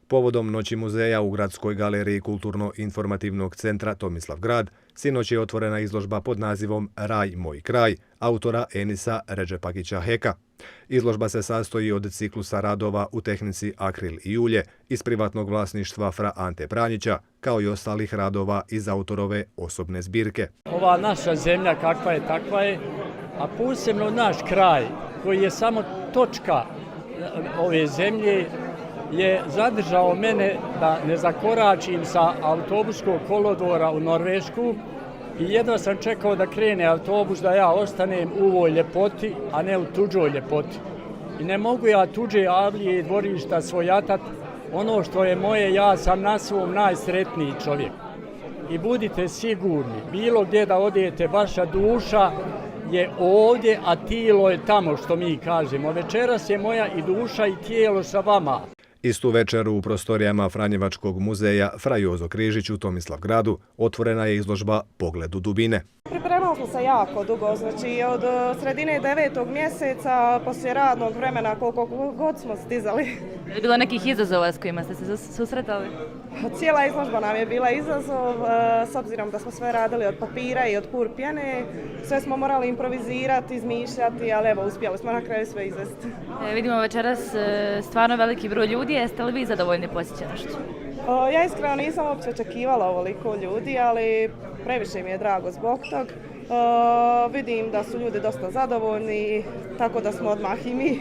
Povodom Noći muzeja u Gradskoj galeriji Kulturno-informativnog centra Tomislav Grad, sinoć je otvorena izložba pod nazivom Raj, moj kraj, autora Enisa Redžepagića Heka. Izložba se sastoji od ciklusa radova u tehnici akril i ulje iz privatnog vlasništva Fra Ante Pranjića, kao i ostalih radova iz autorove osobne zbirke. Ova naša zemlja kakva je, takva je, a posebno naš kraj koji je samo točka ove zemlje je zadržao mene da ne zakoračim sa autobuskog kolodvora u Norvešku i jedva sam čekao da krene autobus da ja ostanem u ovoj ljepoti, a ne u tuđoj ljepoti. I ne mogu ja tuđe avlije i dvorišta svojatat, ono što je moje, ja sam na svom najsretniji čovjek. I budite sigurni, bilo gdje da odete, vaša duša je ovdje, a tijelo je tamo, što mi kažemo. Večeras je moja i duša i tijelo sa vama. Istu večeru u prostorijama Franjevačkog muzeja Fra Jozo Križić u Tomislavgradu otvorena je izložba Pogled u dubine. Pripremali smo se jako dugo, znači od sredine 9. mjeseca, poslije radnog vremena, koliko god smo stizali. Je bilo nekih izazova s kojima ste se susretali? Cijela izložba nam je bila izazov, s obzirom da smo sve radili od papira i od pur pjene. Sve smo morali improvizirati, izmišljati, ali evo, uspjeli smo na kraju sve izvesti. Vidimo večeras stvarno veliki broj ljudi. Jeste li vi zadovoljni posjećenošću? Ja iskreno nisam uopće očekivala ovoliko ljudi, ali previše mi je drago zbog tog. Vidim da su ljudi dosta zadovoljni, tako da smo odmah i mi.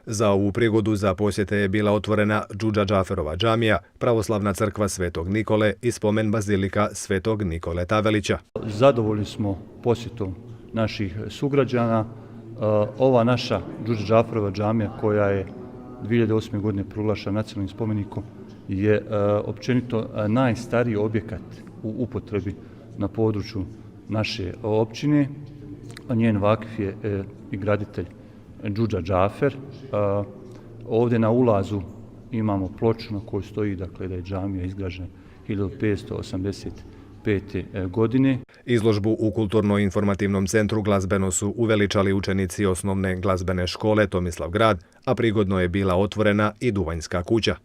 Za ovu prigodu za posjete je bila otvorena Džudža Džaferova džamija, pravoslavna crkva Svetog Nikole i spomen bazilika Svetog Nikole Tavelića. Zadovoljni smo posjetom naših sugrađana. Ova naša Džudža Džaferova džamija, koja je 2008. godine proglašena nacionalnim spomenikom, je općenito najstariji objekat u upotrebi na području naše općine. Njen vakif je i graditelj Džudža Džafer. Ovdje na ulazu imamo ploču na kojoj stoji da je džamija izgrađena 1585. godine. Izložbu u Kulturno-informativnom centru glazbeno su uveličali učenici osnovne glazbene škole Tomislavgrad, a prigodno je bila otvorena i Duvanjska kuća.